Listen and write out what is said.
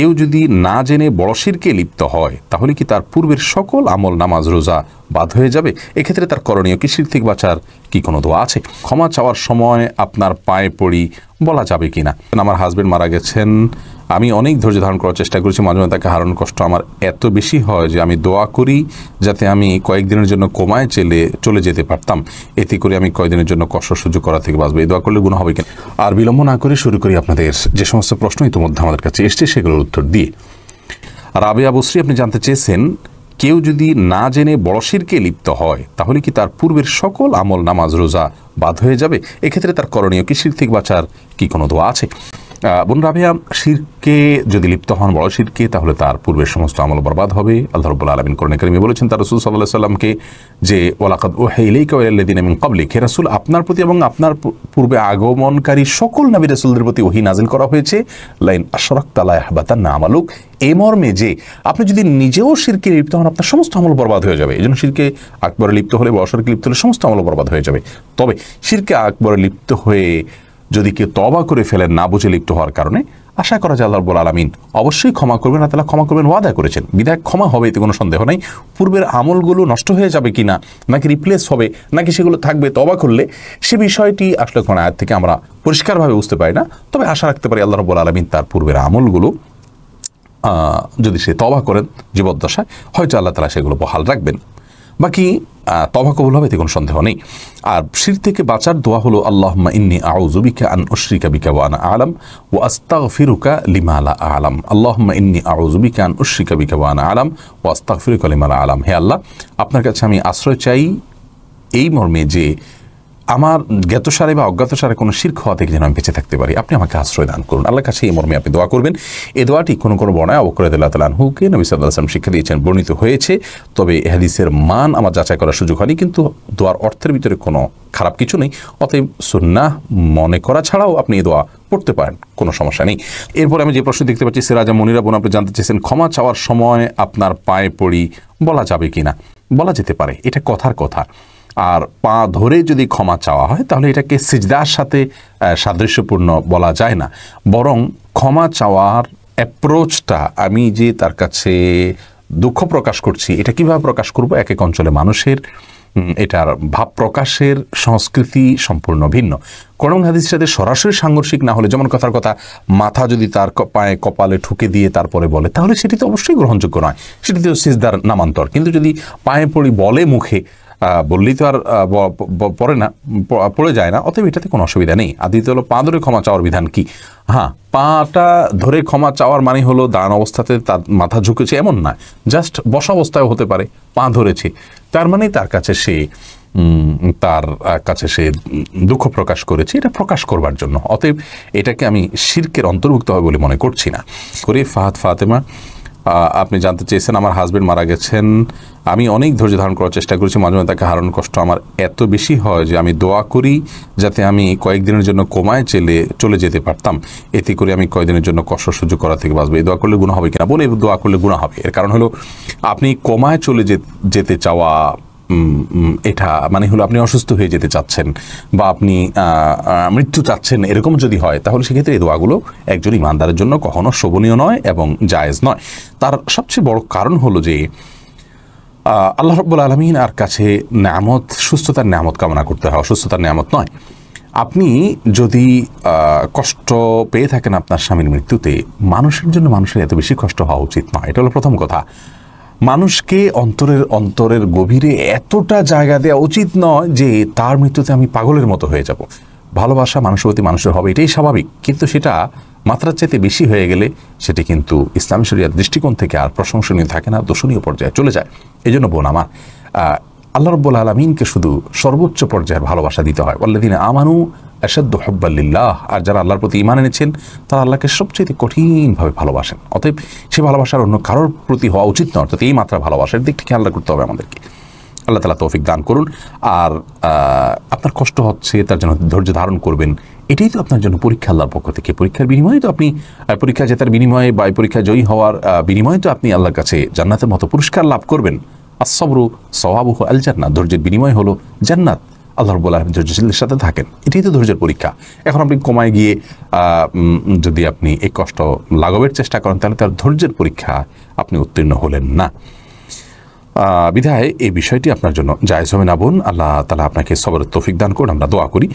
কেউ যদি না জেনে বড় শিরকে লিপ্ত হয় তাহলে কি তার পূর্বের সকল আমল, নামাজ, রোজা বাদ হয়ে যাবে? এক্ষেত্রে তার করণীয় কি? শিরক থেকে বাঁচার কি কোনো দোয়া আছে? ক্ষমা চাওয়ার সময় আপনার পায়ে পড়ি বলা যাবে কি না? আমার হাজবেন্ড মারা গেছেন, আমি অনেক ধৈর্য ধারণ করার চেষ্টা করেছি, মাঝে মাঝে তাকে হারানোর কষ্ট আমার এত বেশি হয় যে আমি দোয়া করি যাতে আমি কয়েকদিনের জন্য কোমায় চলে যেতে পারতাম, এতে করে আমি কয়েকদিনের জন্য কষ্ট সহ্য করা থেকে বাঁচবো। এই দোয়া করলে গুনাহ হবে কিনা? আর বিলম্ব না করে শুরু করি আপনাদের যে সমস্ত প্রশ্ন ইতিমধ্যে আমাদের কাছে এসছে সেগুলোর উত্তর দিয়ে। রাবেয়া বসরি আপনি জানতে চেয়েছেন, কেউ যদি না জেনে বড় শিরকে লিপ্ত হয় তাহলে কি তার পূর্বের সকল আমল, নামাজ, রোজা বাদ হয়ে যাবে? এক্ষেত্রে তার করণীয় কি? শিরক থেকে বাঁচার কি কোনো দোয়া আছে? বোন রাবেয়া, শিরকে যদি লিপ্ত হন, বড় শিরকে, তাহলে তার পূর্বের সমস্ত আমল বরবাদ হবে। আল্লাহ রাব্বুল আলামিন কোরআনে কারিমে বলেছেন তার রাসূল সাল্লাল্লাহু আলাইহি সাল্লামকে যে ওয়ালাকাদ উহিয়া ইলাইকা ওয়া ইলাল্লাযিনা মিন ক্বাবলিক, হে রাসূল আপনার প্রতি এবং আপনার পূর্বে আগমনকারী সকল নবী রাসূলদের প্রতি ওহী নাযিল করা হয়েছে, লাইন আশরাকতা লা ইয়াহবাতান্না আমালুক, এই মর্মে যে আপনি যদি নিজেও শিরকে লিপ্ত হন আপনার সমস্ত আমল বরবাদ হয়ে যাবে। এজন্য শিরকে আকবরে লিপ্ত হলে, বড় শিরকে লিপ্ত হলে সমস্ত আমল বরবাদ হয়ে যাবে। তবে শিরকে আকবরে লিপ্ত হয়ে যদি কেউ তওবা করে ফেলেন না বুঝে লিপ্ত হওয়ার কারণে, আশা করা যায় আল্লাহ রাব্বুল আলামিন অবশ্যই ক্ষমা করবেন। আল্লাহ তাআলা ক্ষমা করবেন, ওয়াদা করেছেন, বিধায় ক্ষমা হবে, এতে কোনো সন্দেহ নাই। পূর্বের আমলগুলো নষ্ট হয়ে যাবে কিনা, নাকি রিপ্লেস হবে, নাকি সেগুলো থাকবে তওবা করলে, সে বিষয়টি আসলে কোন আয়াত থেকে আমরা পরিষ্কারভাবে বুঝতে পারি না। তবে আশা রাখতে পারি আল্লাহ রাব্বুল আলামিন তার পূর্বের আমলগুলো যদি সে তওবা করেন জীবদ্দশায়, হয়তো আল্লাহ তাআলা সেগুলো বহাল রাখবেন। বাকি তওবা কবুল হবে, এতে কোনো সন্দেহ নেই। আর শিরক থেকে বাঁচার দোয়া হলো আল্লাহুম্মা ইন্নী আউযু বিকা আন উশরিকা বিকা ওয়া আনা আ'লাম ওয়া আস্তাগফিরুকা লিমা লা আ'লাম। আল্লাহুম্মা ইন্নী আউযু বিকা আন উশরিকা বিকা ওয়া আনা আ'লাম ওয়া আস্তাগফিরুকা লিমা লা আ'লাম। হে আল্লাহ, আপনার কাছে আমি আশ্রয় চাই এই মর্মে যে আমার জ্ঞাতসারে বা অজ্ঞাতসারে কোনো শিরক হওয়া থেকে যেন আমি বেঁচে থাকতে পারি, আপনি আমাকে আশ্রয় দান করুন। আল্লাহর কাছে এই মর্মে আপনি দোয়া করবেন। এই দোয়াটি কোনো কোনো বর্ণায় আবু হুরায়রা রাদিয়াল্লাহু তাআলা আনহুকে নবী সাল্লাল্লাহু আলাইহি ওয়াসাল্লাম শিক্ষা দিয়েছেন, বর্ণিত হয়েছে। তবে এই হাদিসের মান আমার যাচাই করার সুযোগ হয়নি, কিন্তু দোয়ার অর্থের ভিতরে কোনো খারাপ কিছু নেই। অতএব সুন্নাহ মনে করা ছাড়াও আপনি এই দোয়া পড়তে পারেন, কোনো সমস্যা নেই। এরপর আমি যে প্রশ্ন দেখতে পাচ্ছি, সিরাজা মনিরা বোন আপনি জানতে চেয়েছেন, ক্ষমা চাওয়ার সময় আপনার পায়ে পড়ি বলা যাবে কিনা? বলা যেতে পারে, এটা কথার কথা। আর পা ধরে যদি ক্ষমা চাওয়া হয় তাহলে এটাকে সিজদার সাথে সাদৃশ্যপূর্ণ বলা যায় না, বরং ক্ষমা চাওয়ার অ্যাপ্রোচটা, আমি যে তার কাছে দুঃখ প্রকাশ করছি, এটা কিভাবে প্রকাশ করব? এক এক অঞ্চলে মানুষের এটার ভাব প্রকাশের সংস্কৃতি সম্পূর্ণ ভিন্ন। কোরআন হাদিসের সাথে সরাসরি সাংঘর্ষিক না হলে, যেমন কথার কথা মাথা যদি তার পায়ে কপালে ঠুকে দিয়ে তারপরে বলে, তাহলে সেটি তো অবশ্যই গ্রহণযোগ্য নয়, সেটি তো সিজদার নামান্তর। কিন্তু যদি পায়ে পড়ি বলে মুখে, বললেই তো আর পড়ে যায় না, অতএব এটাতে কোনো অসুবিধা নেই। আর দ্বিতীয় হলো, পা ধরে ক্ষমা চাওয়ার বিধান কি? হ্যাঁ, পাটা ধরে ক্ষমা চাওয়ার মানে হলো দাঁড়ানো অবস্থাতে তার মাথা ঝুঁকেছে এমন না, জাস্ট বসা অবস্থায় হতে পারে, পা ধরেছে, তার মানে তার কাছে সে দুঃখ প্রকাশ করেছে, এটা প্রকাশ করবার জন্য। অতএব এটাকে আমি শিরকের অন্তর্ভুক্ত হবে বলে মনে করছি না। করে ফাহাদ ফাতেমা আপনি জানতে চেয়েছেন, আমার হাজবেন্ড মারা গেছেন, আমি অনেক ধৈর্য ধারণ করার চেষ্টা করেছি, মাঝে মাঝে তাকে হারানোর কষ্ট আমার এত বেশি হয় যে আমি দোয়া করি যাতে আমি কয়েকদিনের জন্য কোমায় চলে যেতে পারতাম, এতে করে আমি কয়েকদিনের জন্য কষ্ট সহ্য করা থেকে বাঁচবো। এই দোয়া করলে গুনাহ হবে কিনা? বলে দোয়া করলে গুনাহ হবে। এর কারণ হলো, আপনি কোমায় চলে যেতে চাওয়া, এটা মানে হলো আপনি অসুস্থ হয়ে যেতে চাচ্ছেন বা আপনি মৃত্যু চাচ্ছেন, এরকম যদি হয় তাহলে সেক্ষেত্রে এই দোয়াগুলো একজন ইমানদারের জন্য কখনো শোভনীয় নয় এবং জায়েজ নয়। তার সবচেয়ে বড় কারণ হলো যে আল্লাহ রাব্বুল আলামিন আর কাছে নেয়ামত, সুস্থতার নেয়ামত কামনা করতে হয়, অসুস্থতার নেয়ামত নয়। আপনি যদি কষ্ট পেয়ে থাকেন আপনার স্বামীর মৃত্যুতে, মানুষের জন্য মানুষের এত বেশি কষ্ট হওয়া উচিত নয়। এটা হলো প্রথম কথা। মানুষকে অন্তরের গভীরে এতটা জায়গা দেওয়া উচিত নয় যে তার মৃত্যুতে আমি পাগলের মতো হয়ে যাব। ভালোবাসা মানুষের প্রতি মানুষের হবে, এটাই স্বাভাবিক, কিন্তু সেটা মাত্রার চাইতে বেশি হয়ে গেলে সেটি কিন্তু ইসলামী শরিয়ার দৃষ্টিকোণ থেকে আর প্রশংসনীয় থাকে না, দোষণীয় পর্যায়ে চলে যায়। এই জন্য বোন আমার, আল্লাহ রাব্বুল আলামিনকে শুধু সর্বোচ্চ পর্যায়ের ভালোবাসা দিতে হয়। ওয়াল্লাযীনা আমানু আশাদ্দু হুব্বান লিল্লাহ, আর যারা আল্লাহর প্রতি ঈমান এনেছেন তারা আল্লাহকে সবচেয়ে কঠিনভাবে ভালোবাসেন। অতএব সে ভালোবাসার অন্য কারোর প্রতি হওয়া উচিত নয়, অর্থাৎ এই মাত্রা ভালোবাসার দিকটি খেয়াল করতে হবে আমাদেরকে। আল্লাহ তাআলা তৌফিক দান করুন। আর আপনার কষ্ট হচ্ছে, তার জন্য ধৈর্য ধারণ করবেন, এটাই তো আপনার জন্য পরীক্ষা আল্লাহর পক্ষ থেকে। পরীক্ষার বিনিময়ে তো আপনি পরীক্ষা জেতার বিনিময়ে বা পরীক্ষা জয়ী হওয়ার বিনিময়ে তো আপনি আল্লাহর কাছে জান্নাতের মতো পুরস্কার লাভ করবেন। আস-সাবরু সাওয়াবুহু আল জান্নাহ, ধৈর্যের বিনিময় হলো জান্নাত। আল্লাহ রাব্বুল আলামিন ধৈর্যশীলদের সাথে থাকেন। এটাই তো ধৈর্যের পরীক্ষা। এখন আপনি কমায় গিয়ে যদি আপনি এই কষ্ট লাঘবের চেষ্টা করেন, তাহলে তার ধৈর্যের পরীক্ষা আপনি উত্তীর্ণ হলেন না। বিধায় এই বিষয়টি আপনার জন্য জায়েজ হবে না বোন। আল্লাহ তাআলা আপনাকে সবরের তৌফিক দান করুন, আমরা দোয়া করি।